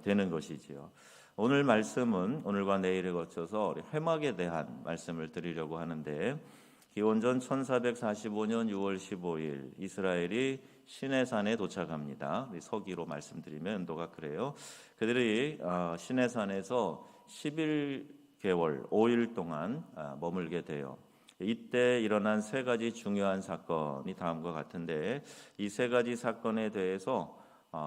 되는 것이지요. 오늘 말씀은 오늘과 내일에 거쳐서 회막에 대한 말씀을 드리려고 하는데, 기원전 1445년 6월 15일 이스라엘이 시내산에 도착합니다. 서기로 말씀드리면 연도가 그래요. 그들이 시내산에서 11개월 5일 동안 머물게 돼요. 이때 일어난 세 가지 중요한 사건이 다음과 같은데, 이 세 가지 사건에 대해서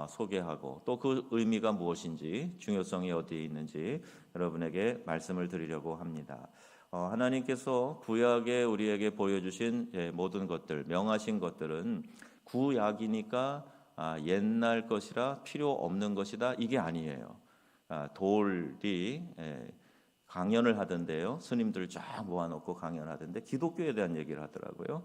소개하고 또 그 의미가 무엇인지, 중요성이 어디에 있는지 여러분에게 말씀을 드리려고 합니다. 하나님께서 구약에 우리에게 보여주신 모든 것들, 명하신 것들은 구약이니까 옛날 것이라 필요 없는 것이다, 이게 아니에요. 돌이 강연을 하던데요, 스님들 쫙 모아놓고 강연하던데 기독교에 대한 얘기를 하더라고요.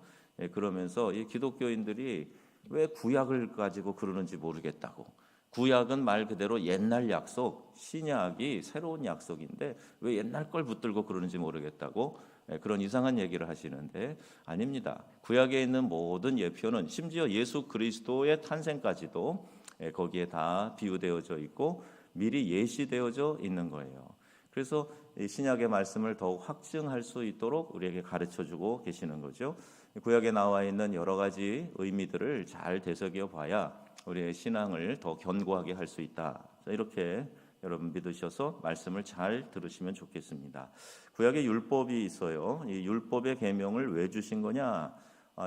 그러면서 이 기독교인들이 왜 구약을 가지고 그러는지 모르겠다고. 구약은 말 그대로 옛날 약속, 신약이 새로운 약속인데 왜 옛날 걸 붙들고 그러는지 모르겠다고 그런 이상한 얘기를 하시는데, 아닙니다. 구약에 있는 모든 예표는 심지어 예수 그리스도의 탄생까지도 거기에 다 비유되어져 있고 미리 예시되어져 있는 거예요. 그래서 신약의 말씀을 더욱 확증할 수 있도록 우리에게 가르쳐주고 계시는 거죠. 구약에 나와 있는 여러 가지 의미들을 잘 되새겨 봐야 우리의 신앙을 더 견고하게 할 수 있다. 이렇게 여러분 믿으셔서 말씀을 잘 들으시면 좋겠습니다. 구약에 율법이 있어요. 이 율법의 계명을 왜 주신 거냐?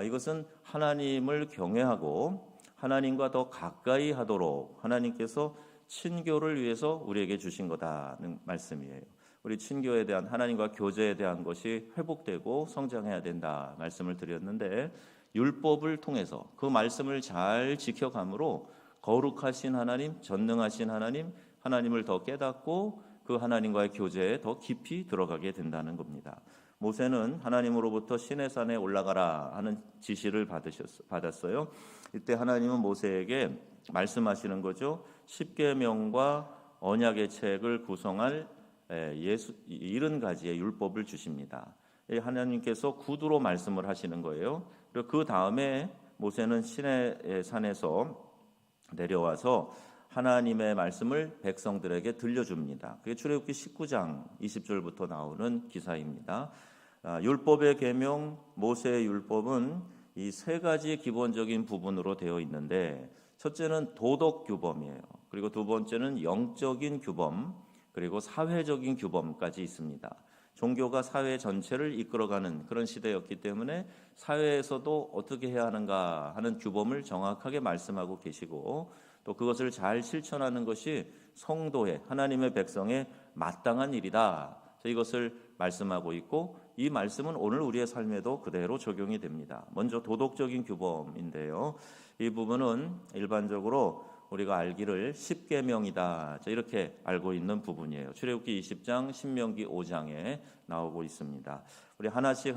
이것은 하나님을 경외하고 하나님과 더 가까이 하도록 하나님께서 친교를 위해서 우리에게 주신 거다는 말씀이에요. 우리 친교에 대한, 하나님과 교제에 대한 것이 회복되고 성장해야 된다 말씀을 드렸는데, 율법을 통해서 그 말씀을 잘 지켜감으로 거룩하신 하나님, 전능하신 하나님, 하나님을 더 깨닫고 그 하나님과의 교제에 더 깊이 들어가게 된다는 겁니다. 모세는 하나님으로부터 시내산에 올라가라 하는 지시를 받았어요. 이때 하나님은 모세에게 말씀하시는 거죠. 십계명과 언약의 책을 구성할 70가지의 율법을 주십니다. 하나님께서 구두로 말씀을 하시는 거예요. 그리고 그 다음에 모세는 시내산에서 내려와서 하나님의 말씀을 백성들에게 들려줍니다. 그게 출애굽기 19장 20절부터 나오는 기사입니다. 율법의 계명, 모세의 율법은 이 세 가지 기본적인 부분으로 되어 있는데, 첫째는 도덕 규범이에요. 그리고 두 번째는 영적인 규범, 그리고 사회적인 규범까지 있습니다. 종교가 사회 전체를 이끌어가는 그런 시대였기 때문에 사회에서도 어떻게 해야 하는가 하는 규범을 정확하게 말씀하고 계시고, 또 그것을 잘 실천하는 것이 성도의, 하나님의 백성의 마땅한 일이다, 이것을 말씀하고 있고, 이 말씀은 오늘 우리의 삶에도 그대로 적용이 됩니다. 먼저 도덕적인 규범인데요, 이 부분은 일반적으로 우리가 알기를 십계명이다, 이렇게 알고 있는 부분이에요. 출애굽기 20장, 신명기 5장에 나오고 있습니다. 우리 하나씩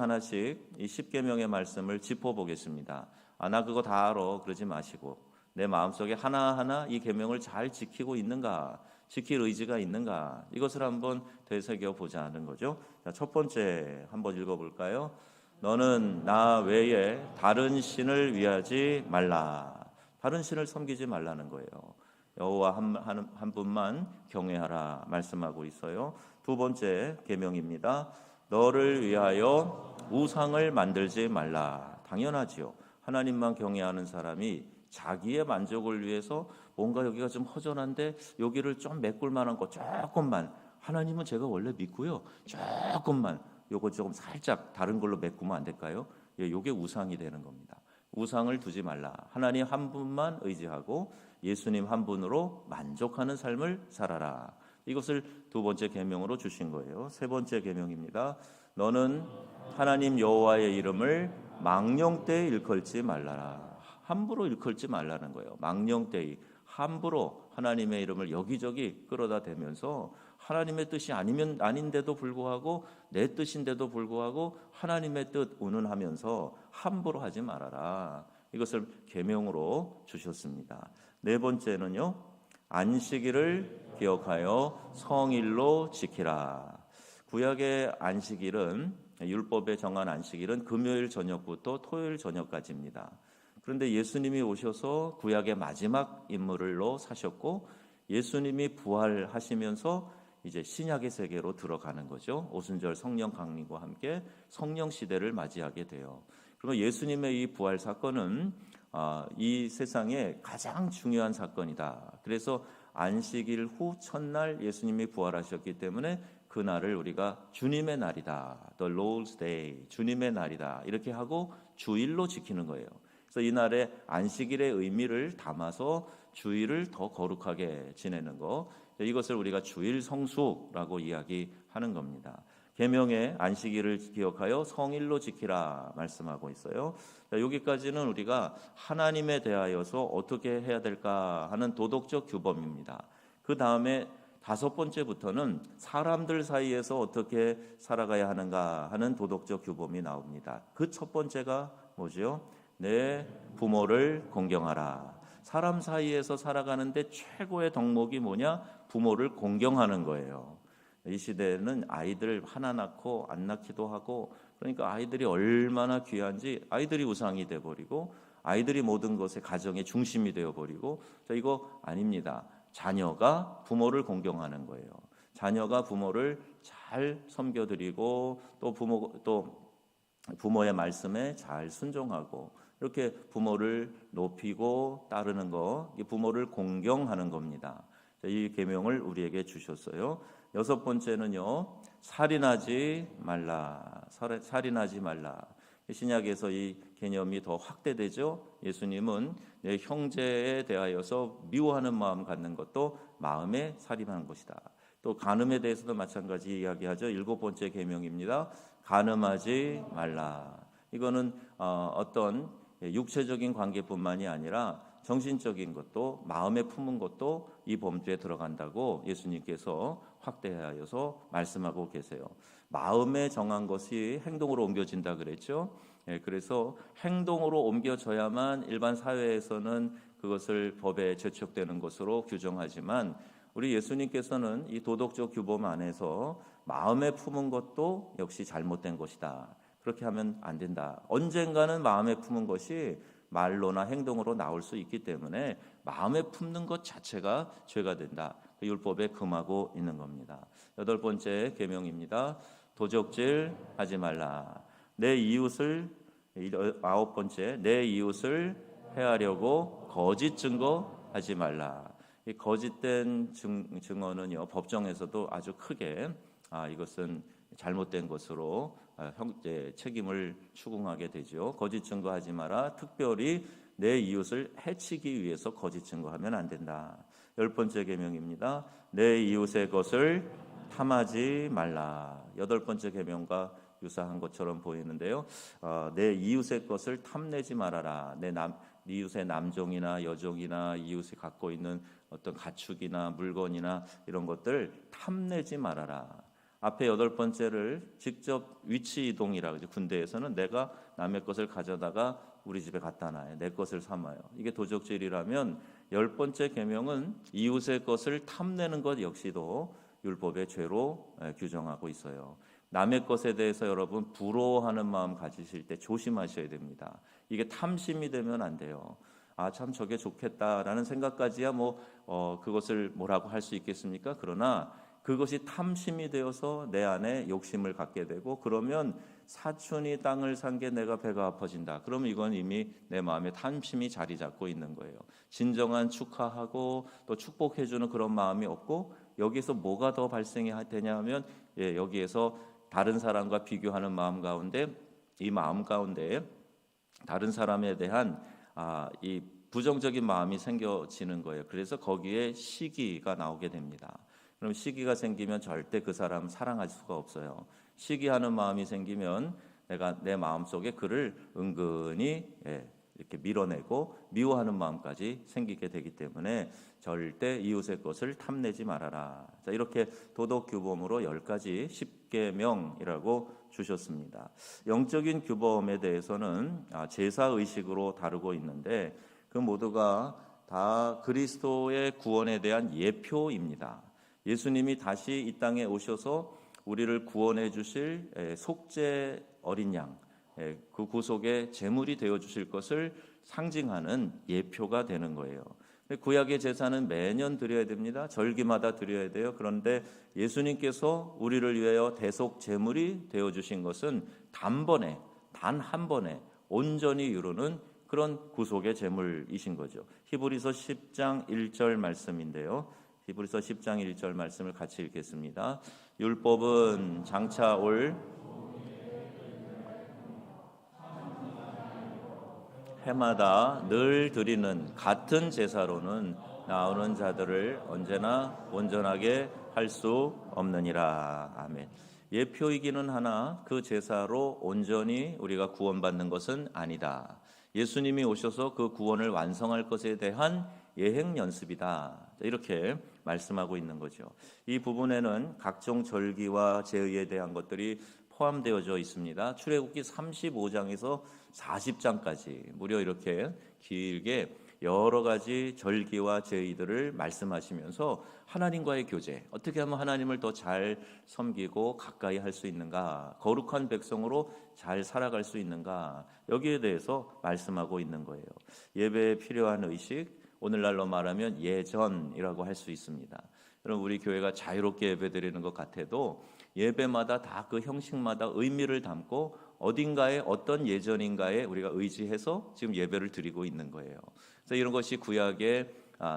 이 십계명의 말씀을 짚어보겠습니다. 나 그거 다 알아, 그러지 마시고 내 마음속에 하나하나 이 계명을 잘 지키고 있는가, 지킬 의지가 있는가, 이것을 한번 되새겨 보자는 거죠. 자, 첫 번째 한번 읽어볼까요? 너는 나 외에 다른 신을 위하지 말라. 다른 신을 섬기지 말라는 거예요. 여호와 한 분만 경외하라 말씀하고 있어요. 두 번째 계명입니다. 너를 위하여 우상을 만들지 말라. 당연하지요. 하나님만 경외하는 사람이 자기의 만족을 위해서 뭔가 여기가 좀 허전한데 여기를 좀 메꿀 만한 거 조금만, 하나님은 제가 원래 믿고요, 조금만 요거 조금 살짝 다른 걸로 메꾸면 안 될까요? 요게 우상이 되는 겁니다. 우상을 두지 말라. 하나님 한 분만 의지하고 예수님 한 분으로 만족하는 삶을 살아라. 이것을 두 번째 계명으로 주신 거예요. 세 번째 계명입니다. 너는 하나님 여호와의 이름을 망령되이 일컬지 말라라. 함부로 일컬지 말라는 거예요. 망령되이, 함부로 하나님의 이름을 여기저기 끌어다 대면서 하나님의 뜻이 아닌데도 불구하고, 내 뜻인데도 불구하고 하나님의 뜻 운운하면서 함부로 하지 말아라. 이것을 계명으로 주셨습니다. 네 번째는요, 안식일을 기억하여 성일로 지키라. 구약의 안식일은, 율법에 정한 안식일은 금요일 저녁부터 토요일 저녁까지입니다. 그런데 예수님이 오셔서 구약의 마지막 인물로 사셨고 예수님이 부활하시면서 이제 신약의 세계로 들어가는 거죠. 오순절 성령 강림과 함께 성령 시대를 맞이하게 돼요. 그리고 예수님의 이 부활 사건은 이 세상에 가장 중요한 사건이다. 그래서 안식일 후 첫날 예수님이 부활하셨기 때문에 그 날을 우리가 주님의 날이다, The Lord's Day, 주님의 날이다 이렇게 하고 주일로 지키는 거예요. 그래서 이 날에 안식일의 의미를 담아서 주일을 더 거룩하게 지내는 거, 이것을 우리가 주일 성수라고 이야기하는 겁니다. 계명의 안식일을 기억하여 성일로 지키라 말씀하고 있어요. 여기까지는 우리가 하나님에 대하여서 어떻게 해야 될까 하는 도덕적 규범입니다. 그 다음에 5번째부터는 사람들 사이에서 어떻게 살아가야 하는가 하는 도덕적 규범이 나옵니다. 그 첫 번째가 뭐죠? 내 부모를 공경하라. 사람 사이에서 살아가는데 최고의 덕목이 뭐냐? 부모를 공경하는 거예요. 이 시대에는 아이들 하나 낳고 안 낳기도 하고, 그러니까 아이들이 얼마나 귀한지 아이들이 우상이 돼버리고 아이들이 모든 것의 가정의 중심이 되어버리고, 이거 아닙니다. 자녀가 부모를 공경하는 거예요. 자녀가 부모를 잘 섬겨드리고 또 부모의 말씀에 잘 순종하고 이렇게 부모를 높이고 따르는 거, 이 부모를 공경하는 겁니다. 이 계명을 우리에게 주셨어요. 6번째는요, 살인하지 말라. 살인하지 말라. 신약에서 이 개념이 더 확대되죠. 예수님은 내 형제에 대하여서 미워하는 마음 갖는 것도 마음에 살인하는 것이다. 또 간음에 대해서도 마찬가지 이야기하죠. 7번째 계명입니다. 간음하지 말라. 이거는 어떤 육체적인 관계뿐만이 아니라 정신적인 것도, 마음에 품은 것도 이 범죄에 들어간다고 예수님께서 확대하여서 말씀하고 계세요. 마음에 정한 것이 행동으로 옮겨진다 그랬죠. 그래서 행동으로 옮겨져야만 일반 사회에서는 그것을 법에 제촉되는 것으로 규정하지만, 우리 예수님께서는 이 도덕적 규범 안에서 마음에 품은 것도 역시 잘못된 것이다. 그렇게 하면 안 된다. 언젠가는 마음에 품은 것이 말로나 행동으로 나올 수 있기 때문에 마음에 품는 것 자체가 죄가 된다. 그 율법에 금하고 있는 겁니다. 8번째 계명입니다. 도적질 하지 말라. 내 이웃을, 9번째, 내 이웃을 해하려고 거짓 증거하지 말라. 이 거짓된 증언은요, 법정에서도 아주 크게 이것은 잘못된 것으로 책임을 추궁하게 되죠. 거짓 증거하지 마라. 특별히 내 이웃을 해치기 위해서 거짓 증거하면 안 된다. 10번째 계명입니다. 내 이웃의 것을 탐하지 말라. 8번째 계명과 유사한 것처럼 보이는데요. 내 이웃의 것을 탐내지 말아라. 내 이웃의 남종이나 여종이나 이웃이 갖고 있는 어떤 가축이나 물건이나 이런 것들 탐내지 말아라. 앞에 8번째를 직접 위치 이동이라고 하죠. 군대에서는 내가 남의 것을 가져다가 우리 집에 갖다 놔요. 내 것을 삼아요. 이게 도적질이라면 10번째 계명은 이웃의 것을 탐내는 것 역시도 율법의 죄로 규정하고 있어요. 남의 것에 대해서 여러분 부러워하는 마음 가지실 때 조심하셔야 됩니다. 이게 탐심이 되면 안 돼요. 참 저게 좋겠다라는 생각까지야 그것을 뭐라고 할 수 있겠습니까? 그러나 그것이 탐심이 되어서 내 안에 욕심을 갖게 되고, 그러면 사촌이 땅을 산 게 내가 배가 아파진다. 그러면 이건 이미 내 마음에 탐심이 자리 잡고 있는 거예요. 진정한 축하하고 또 축복해주는 그런 마음이 없고, 여기서 뭐가 더 발생이 되냐면 여기에서 다른 사람과 비교하는 마음 가운데, 이 마음 가운데 다른 사람에 대한 이 부정적인 마음이 생겨지는 거예요. 그래서 거기에 시기가 나오게 됩니다. 그럼 시기가 생기면 절대 그 사람 사랑할 수가 없어요. 시기하는 마음이 생기면 내가 내 마음속에 그를 은근히 이렇게 밀어내고 미워하는 마음까지 생기게 되기 때문에 절대 이웃의 것을 탐내지 말아라. 자, 이렇게 도덕 규범으로 10가지 10계명이라고 주셨습니다. 영적인 규범에 대해서는 제사 의식으로 다루고 있는데, 그 모두가 다 그리스도의 구원에 대한 예표입니다. 예수님이 다시 이 땅에 오셔서 우리를 구원해 주실 속죄 어린 양, 그 구속의 제물이 되어 주실 것을 상징하는 예표가 되는 거예요. 구약의 제사는 매년 드려야 됩니다. 절기마다 드려야 돼요. 그런데 예수님께서 우리를 위하여 대속 제물이 되어 주신 것은 단번에, 단 한 번에 온전히 이루는 그런 구속의 제물이신 거죠. 히브리서 10장 1절 말씀인데요. 히브리서 10장 1절 말씀을 같이 읽겠습니다. 율법은 장차 올 해마다 늘 드리는 같은 제사로는 나오는 자들을 언제나 온전하게 할 수 없느니라. 아멘. 예표이기는 하나 그 제사로 온전히 우리가 구원받는 것은 아니다. 예수님이 오셔서 그 구원을 완성할 것에 대한 예행 연습이다. 이렇게 말씀하고 있는 거죠. 이 부분에는 각종 절기와 제의에 대한 것들이 포함되어져 있습니다. 출애굽기 35장에서 40장까지 무려 이렇게 길게 여러 가지 절기와 제의들을 말씀하시면서 하나님과의 교제, 어떻게 하면 하나님을 더 잘 섬기고 가까이 할 수 있는가, 거룩한 백성으로 잘 살아갈 수 있는가, 여기에 대해서 말씀하고 있는 거예요. 예배에 필요한 의식, 오늘날로 말하면 예전이라고 할 수 있습니다. 여러분, 우리 교회가 자유롭게 예배드리는 것 같아도 예배마다 다 그 형식마다 의미를 담고 어딘가에 어떤 예전인가에 우리가 의지해서 지금 예배를 드리고 있는 거예요. 그래서 이런 것이 구약에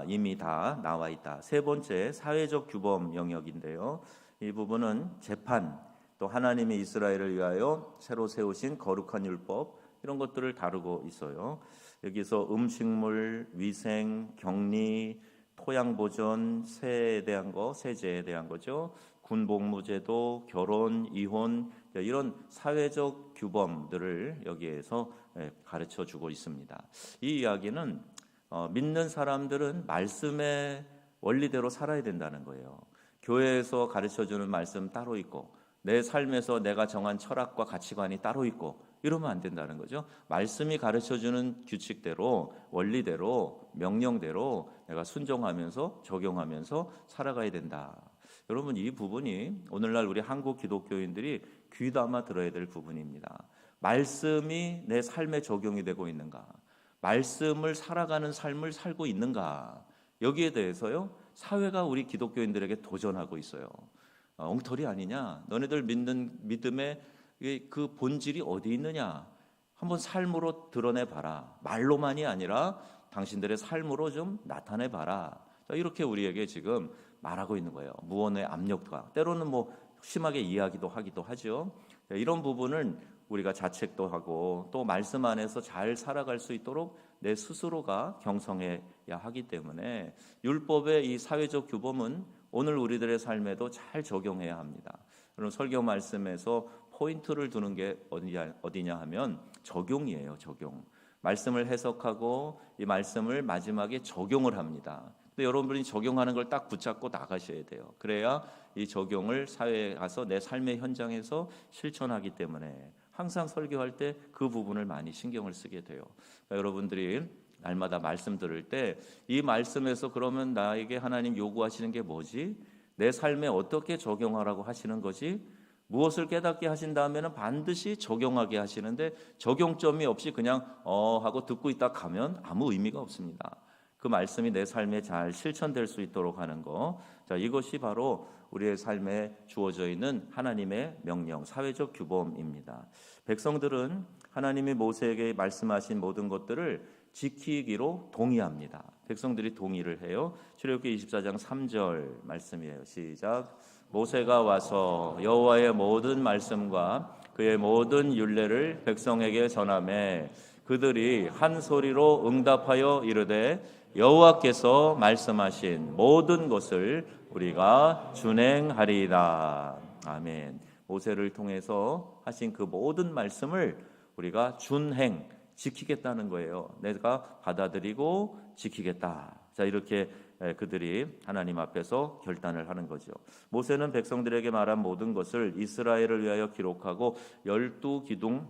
이미 다 나와 있다. 세 번째, 사회적 규범 영역인데요. 이 부분은 재판, 또 하나님이 이스라엘을 위하여 새로 세우신 거룩한 율법, 이런 것들을 다루고 있어요. 여기서 음식물, 위생, 격리, 토양 보존, 세에 대한 거, 세제에 대한 거죠. 군복무제도, 결혼, 이혼, 이런 사회적 규범들을 여기에서 가르쳐 주고 있습니다. 이 이야기는 믿는 사람들은 말씀의 원리대로 살아야 된다는 거예요. 교회에서 가르쳐 주는 말씀 따로 있고, 내 삶에서 내가 정한 철학과 가치관이 따로 있고, 이러면 안 된다는 거죠. 말씀이 가르쳐주는 규칙대로, 원리대로, 명령대로 내가 순종하면서 적용하면서 살아가야 된다. 여러분, 이 부분이 오늘날 우리 한국 기독교인들이 귀담아 들어야 될 부분입니다. 말씀이 내 삶에 적용이 되고 있는가? 말씀을 살아가는 삶을 살고 있는가? 여기에 대해서요, 사회가 우리 기독교인들에게 도전하고 있어요. 엉터리 아니냐? 너네들 믿는 믿음의 그 본질이 어디 있느냐? 한번 삶으로 드러내봐라. 말로만이 아니라 당신들의 삶으로 좀 나타내봐라. 이렇게 우리에게 지금 말하고 있는 거예요. 무언의 압력과, 때로는 뭐 심하게 이야기도 하기도 하죠. 이런 부분을 우리가 자책도 하고 또 말씀 안에서 잘 살아갈 수 있도록 내 스스로가 경성해야 하기 때문에 율법의 이 사회적 규범은 오늘 우리들의 삶에도 잘 적용해야 합니다. 그럼 설교 말씀에서 포인트를 두는 게 어디냐 하면 적용이에요. 적용. 말씀을 해석하고 이 말씀을 마지막에 적용을 합니다. 근데 여러분들이 적용하는 걸 딱 붙잡고 나가셔야 돼요. 그래야 이 적용을 사회에 가서 내 삶의 현장에서 실천하기 때문에 항상 설교할 때 그 부분을 많이 신경을 쓰게 돼요. 그러니까 여러분들이 날마다 말씀 들을 때 이 말씀에서 그러면 나에게 하나님 요구하시는 게 뭐지? 내 삶에 어떻게 적용하라고 하시는 거지? 무엇을 깨닫게 하신 다음에는 반드시 적용하게 하시는데 적용점이 없이 그냥 하고 듣고 있다 가면 아무 의미가 없습니다. 그 말씀이 내 삶에 잘 실천될 수 있도록 하는 거. 자, 이것이 바로 우리의 삶에 주어져 있는 하나님의 명령, 사회적 규범입니다. 백성들은 하나님이 모세에게 말씀하신 모든 것들을 지키기로 동의합니다. 백성들이 동의를 해요. 출애굽기 24장 3절 말씀이에요. 시작. 모세가 와서 여호와의 모든 말씀과 그의 모든 율례를 백성에게 전하매 그들이 한 소리로 응답하여 이르되 여호와께서 말씀하신 모든 것을 우리가 준행하리이다. 아멘. 모세를 통해서 하신 그 모든 말씀을 우리가 준행, 지키겠다는 거예요. 내가 받아들이고 지키겠다. 자, 이렇게 그들이 하나님 앞에서 결단을 하는 거죠. 모세는 백성들에게 말한 모든 것을 이스라엘을 위하여 기록하고 12기둥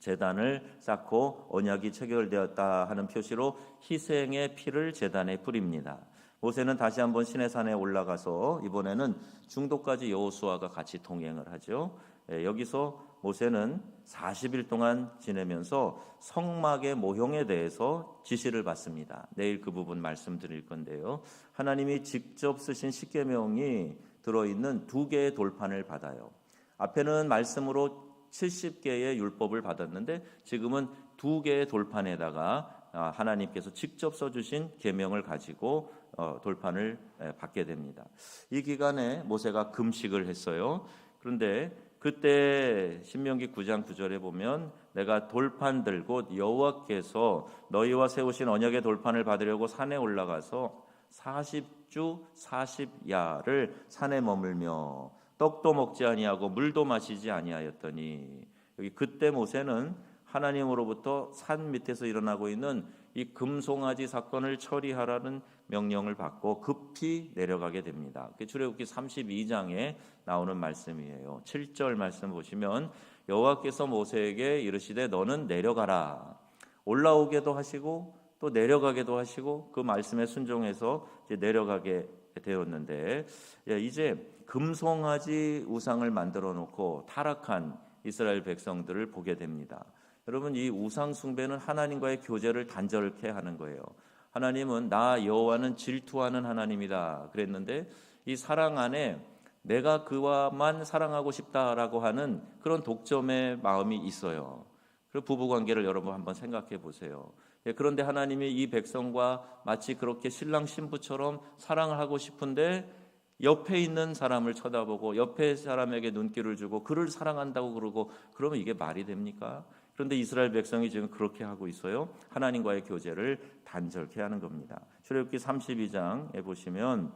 제단을 쌓고 언약이 체결되었다 하는 표시로 희생의 피를 제단에 뿌립니다. 모세는 다시 한번 시내산에 올라가서 이번에는 중도까지 여호수아가 같이 동행을 하죠. 여기서 모세는 40일 동안 지내면서 성막의 모형에 대해서 지시를 받습니다. 내일 그 부분 말씀드릴 건데요. 하나님이 직접 쓰신 십계명이 들어있는 2개의 돌판을 받아요. 앞에는 말씀으로 70개의 율법을 받았는데 지금은 2개의 돌판에다가 하나님께서 직접 써주신 계명을 가지고 돌판을 받게 됩니다. 이 기간에 모세가 금식을 했어요. 그런데 그때 신명기 9장 9절에 보면 내가 돌판들 곧 여호와께서 너희와 세우신 언약의 돌판을 받으려고 산에 올라가서 40주 40야를 산에 머물며 떡도 먹지 아니하고 물도 마시지 아니하였더니, 여기 그때 모세는 하나님으로부터 산 밑에서 일어나고 있는 이 금송아지 사건을 처리하라는 명령을 받고 급히 내려가게 됩니다. 출애굽기 32장에 나오는 말씀이에요. 7절 말씀 보시면 여호와께서 모세에게 이르시되 너는 내려가라. 올라오게도 하시고 또 내려가게도 하시고 그 말씀에 순종해서 이제 내려가게 되었는데, 이제 금송아지 우상을 만들어 놓고 타락한 이스라엘 백성들을 보게 됩니다. 여러분, 이 우상 숭배는 하나님과의 교제를 단절케 하는 거예요. 하나님은 나 여호와는 질투하는 하나님이다 그랬는데, 이 사랑 안에 내가 그와만 사랑하고 싶다라고 하는 그런 독점의 마음이 있어요. 그 부부관계를 여러분 한번 생각해 보세요. 그런데 하나님이 이 백성과 마치 그렇게 신랑 신부처럼 사랑을 하고 싶은데 옆에 있는 사람을 쳐다보고 옆에 사람에게 눈길을 주고 그를 사랑한다고 그러고, 그러면 이게 말이 됩니까? 그런데 이스라엘 백성이 지금 그렇게 하고 있어요. 하나님과의 교제를 단절케 하는 겁니다. 출애굽기 32장에 보시면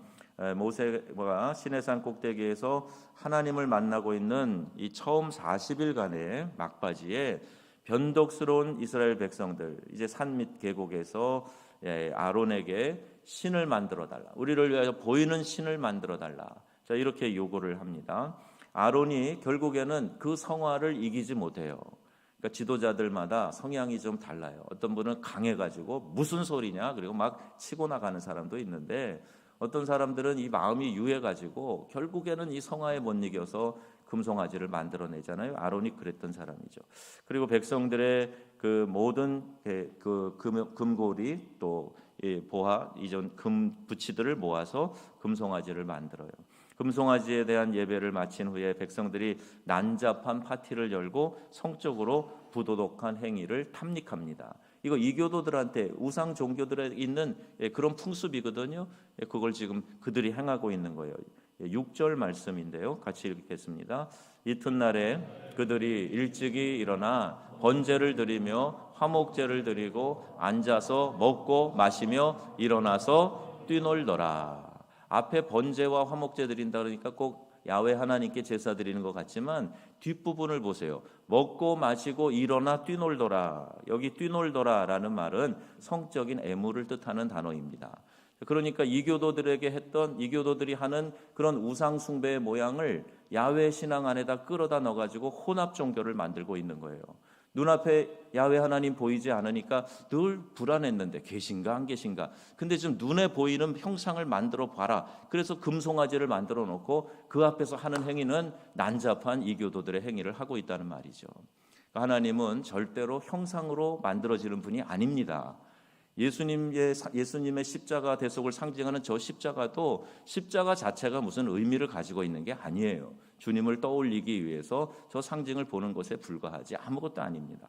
모세가 시내산 꼭대기에서 하나님을 만나고 있는 이 처음 40일간의 막바지에 변덕스러운 이스라엘 백성들, 이제 산 밑 계곡에서 아론에게 신을 만들어 달라, 우리를 위하여 보이는 신을 만들어 달라, 자 이렇게 요구를 합니다. 아론이 결국에는 그 성화를 이기지 못해요. 그러니까 지도자들마다 성향이 좀 달라요. 어떤 분은 강해가지고 무슨 소리냐 그리고 막 치고 나가는 사람도 있는데, 어떤 사람들은 이 마음이 유해가지고 결국에는 이 성화에 못 이겨서 금송아지를 만들어내잖아요. 아론이 그랬던 사람이죠. 그리고 백성들의 그 모든 그 금고리 또 보화 이전 금 부치들을 모아서 금송아지를 만들어요. 금송아지에 대한 예배를 마친 후에 백성들이 난잡한 파티를 열고 성적으로 부도덕한 행위를 탐닉합니다. 이거 이교도들한테 우상 종교들에 있는 그런 풍습이거든요. 그걸 지금 그들이 행하고 있는 거예요. 6절 말씀인데요. 같이 읽겠습니다. 이튿날에 그들이 일찍이 일어나 번제를 드리며 화목제를 드리고 앉아서 먹고 마시며 일어나서 뛰놀더라. 앞에 번제와 화목제 드린다 그러니까 꼭 야훼 하나님께 제사 드리는 것 같지만 뒷부분을 보세요. 먹고 마시고 일어나 뛰놀더라. 여기 뛰놀더라라는 말은 성적인 애무를 뜻하는 단어입니다. 그러니까 이교도들이 하는 그런 우상 숭배의 모양을 야훼 신앙 안에다 끌어다 넣어가지고 혼합 종교를 만들고 있는 거예요. 눈앞에 야훼 하나님 보이지 않으니까 늘 불안했는데 계신가 안 계신가. 근데 지금 눈에 보이는 형상을 만들어 봐라. 그래서 금송아지를 만들어 놓고 그 앞에서 하는 행위는 난잡한 이교도들의 행위를 하고 있다는 말이죠. 하나님은 절대로 형상으로 만들어지는 분이 아닙니다. 예수님의 십자가 대속을 상징하는 저 십자가도 십자가 자체가 무슨 의미를 가지고 있는 게 아니에요. 주님을 떠올리기 위해서 저 상징을 보는 것에 불과하지 아무것도 아닙니다.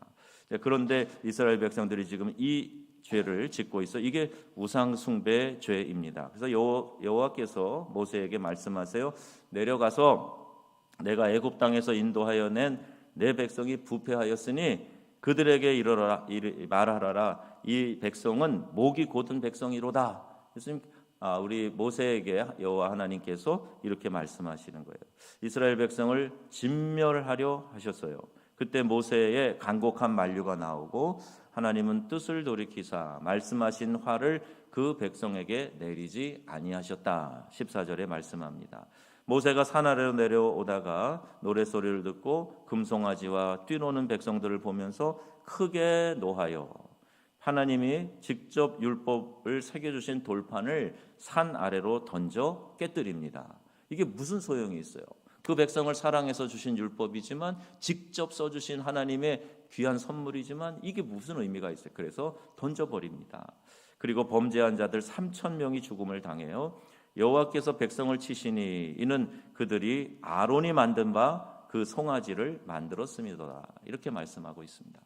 그런데 이스라엘 백성들이 지금 이 죄를 짓고 있어. 이게 우상 숭배 죄입니다. 그래서 여호와께서 모세에게 말씀하세요. 내려가서 내가 애굽 땅에서 인도하여 낸 내 백성이 부패하였으니 그들에게 이르라 말하라라. 이 백성은 목이 곧은 백성이로다. 그래서 우리 모세에게 여호와 하나님께서 이렇게 말씀하시는 거예요. 이스라엘 백성을 진멸하려 하셨어요. 그때 모세의 간곡한 만류가 나오고 하나님은 뜻을 돌이키사 말씀하신 화를 그 백성에게 내리지 아니하셨다. 14절에 말씀합니다. 모세가 산 아래로 내려오다가 노랫소리를 듣고 금송아지와 뛰노는 백성들을 보면서 크게 노하여 하나님이 직접 율법을 새겨주신 돌판을 산 아래로 던져 깨뜨립니다. 이게 무슨 소용이 있어요? 그 백성을 사랑해서 주신 율법이지만 직접 써주신 하나님의 귀한 선물이지만 이게 무슨 의미가 있어요? 그래서 던져버립니다. 그리고 범죄한 자들 3,000명이 죽음을 당해요. 여호와께서 백성을 치시니 이는 그들이 아론이 만든 바 그 송아지를 만들었습니다. 이렇게 말씀하고 있습니다.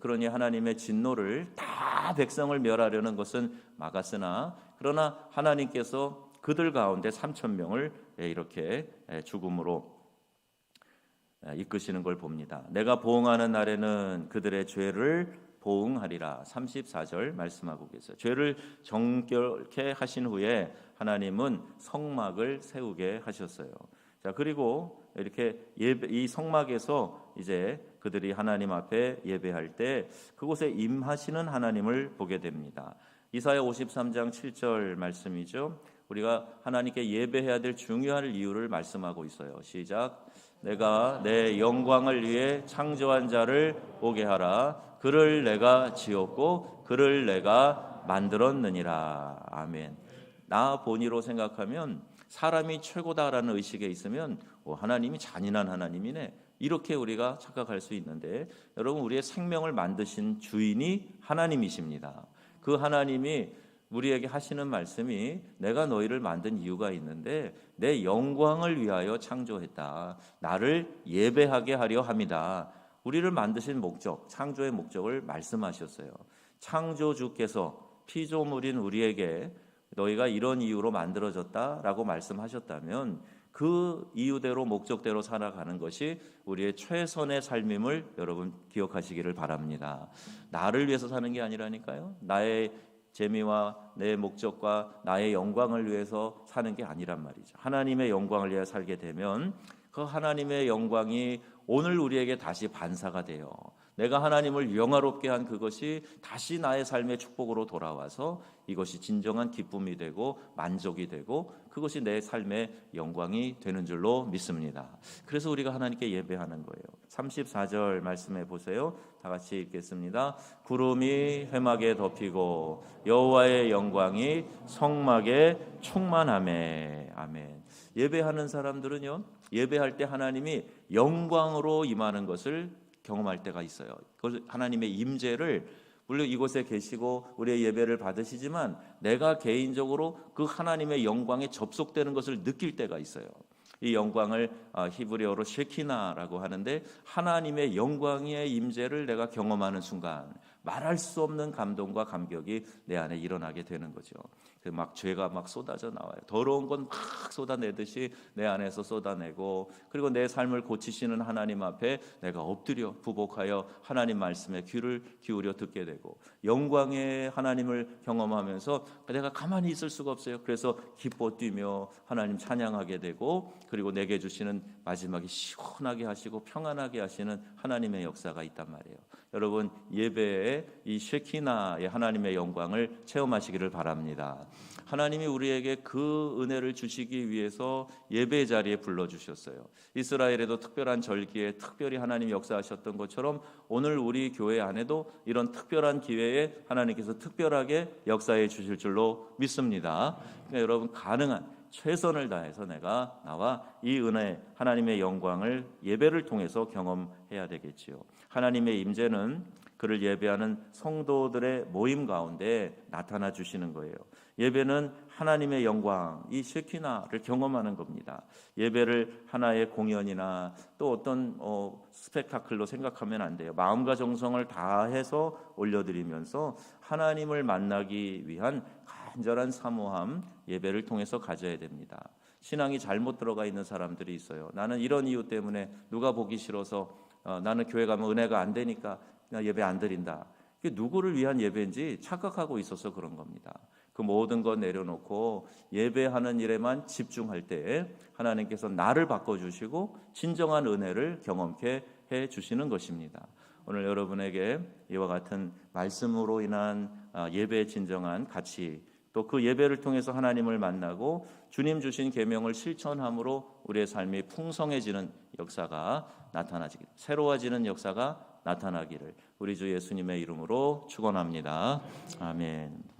그러니 하나님의 진노를 다 백성을 멸하려는 것은 막았으나 그러나 하나님께서 그들 가운데 3,000명을 이렇게 죽음으로 이끄시는 걸 봅니다. 내가 보응하는 날에는 그들의 죄를 보응하리라. 34절 말씀하고 계세요. 죄를 정결케 하신 후에 하나님은 성막을 세우게 하셨어요. 자, 그리고 이렇게 이 성막에서 이제 그들이 하나님 앞에 예배할 때 그곳에 임하시는 하나님을 보게 됩니다. 이사야 53장 7절 말씀이죠. 우리가 하나님께 예배해야 될 중요한 이유를 말씀하고 있어요. 시작. 내가 내 영광을 위해 창조한 자를 보게 하라. 그를 내가 지었고 그를 내가 만들었느니라. 아멘. 나 본의로 생각하면 사람이 최고다라는 의식에 있으면 하나님이 잔인한 하나님이네, 이렇게 우리가 착각할 수 있는데, 여러분, 우리의 생명을 만드신 주인이 하나님이십니다. 그 하나님이 우리에게 하시는 말씀이 내가 너희를 만든 이유가 있는데 내 영광을 위하여 창조했다. 나를 예배하게 하려 함이다. 우리를 만드신 목적, 창조의 목적을 말씀하셨어요. 창조주께서 피조물인 우리에게 너희가 이런 이유로 만들어졌다라고 말씀하셨다면 그 이유대로 목적대로 살아가는 것이 우리의 최선의 삶임을 여러분 기억하시기를 바랍니다. 나를 위해서 사는 게 아니라니까요. 나의 재미와 내 목적과 나의 영광을 위해서 사는 게 아니란 말이죠. 하나님의 영광을 위해 살게 되면 그 하나님의 영광이 오늘 우리에게 다시 반사가 돼요. 내가 하나님을 영화롭게 한 그것이 다시 나의 삶의 축복으로 돌아와서 이것이 진정한 기쁨이 되고 만족이 되고 그것이 내 삶의 영광이 되는 줄로 믿습니다. 그래서 우리가 하나님께 예배하는 거예요. 34절 말씀해 보세요. 다 같이 읽겠습니다. 구름이 회막에 덮이고 여호와의 영광이 성막에 충만하매. 아멘. 예배하는 사람들은요, 예배할 때 하나님이 영광으로 임하는 것을 경험할 때가 있어요. 그걸 하나님의 임재를, 물론 이곳에 계시고 우리의 예배를 받으시지만 내가 개인적으로 그 하나님의 영광에 접속되는 것을 느낄 때가 있어요. 이 영광을 히브리어로 쉐키나라고 하는데 하나님의 영광의 임재를 내가 경험하는 순간 말할 수 없는 감동과 감격이 내 안에 일어나게 되는 거죠. 막 죄가 막 쏟아져 나와요. 더러운 건 막 쏟아내듯이 내 안에서 쏟아내고, 그리고 내 삶을 고치시는 하나님 앞에 내가 엎드려 부복하여 하나님 말씀에 귀를 기울여 듣게 되고, 영광의 하나님을 경험하면서 내가 가만히 있을 수가 없어요. 그래서 기뻐 뛰며 하나님 찬양하게 되고, 그리고 내게 주시는 마지막에 시원하게 하시고 평안하게 하시는 하나님의 역사가 있단 말이에요. 여러분, 예배에 이 쉐키나의 하나님의 영광을 체험하시기를 바랍니다. 하나님이 우리에게 그 은혜를 주시기 위해서 예배 자리에 불러주셨어요. 이스라엘에도 특별한 절기에 특별히 하나님이 역사하셨던 것처럼 오늘 우리 교회 안에도 이런 특별한 기회에 하나님께서 특별하게 역사해 주실 줄로 믿습니다. 그러니까 여러분, 가능한 최선을 다해서 내가 나와 이 은혜, 하나님의 영광을 예배를 통해서 경험해야 되겠지요. 하나님의 임재는 그를 예배하는 성도들의 모임 가운데 나타나 주시는 거예요. 예배는 하나님의 영광, 이 쉐키나를 경험하는 겁니다. 예배를 하나의 공연이나 또 어떤 스펙타클로 생각하면 안 돼요. 마음과 정성을 다해서 올려드리면서 하나님을 만나기 위한 간절한 사모함, 예배를 통해서 가져야 됩니다. 신앙이 잘못 들어가 있는 사람들이 있어요. 나는 이런 이유 때문에 누가 보기 싫어서 나는 교회 가면 은혜가 안 되니까 그냥 예배 안 드린다. 이게 누구를 위한 예배인지 착각하고 있어서 그런 겁니다. 그 모든 것 내려놓고 예배하는 일에만 집중할 때 하나님께서 나를 바꿔주시고 진정한 은혜를 경험케 해주시는 것입니다. 오늘 여러분에게 이와 같은 말씀으로 인한 예배의 진정한 가치, 또 그 예배를 통해서 하나님을 만나고 주님 주신 계명을 실천함으로 우리의 삶이 풍성해지는 역사가 나타나지기를, 새로워지는 역사가 나타나기를 우리 주 예수님의 이름으로 축원합니다. 아멘.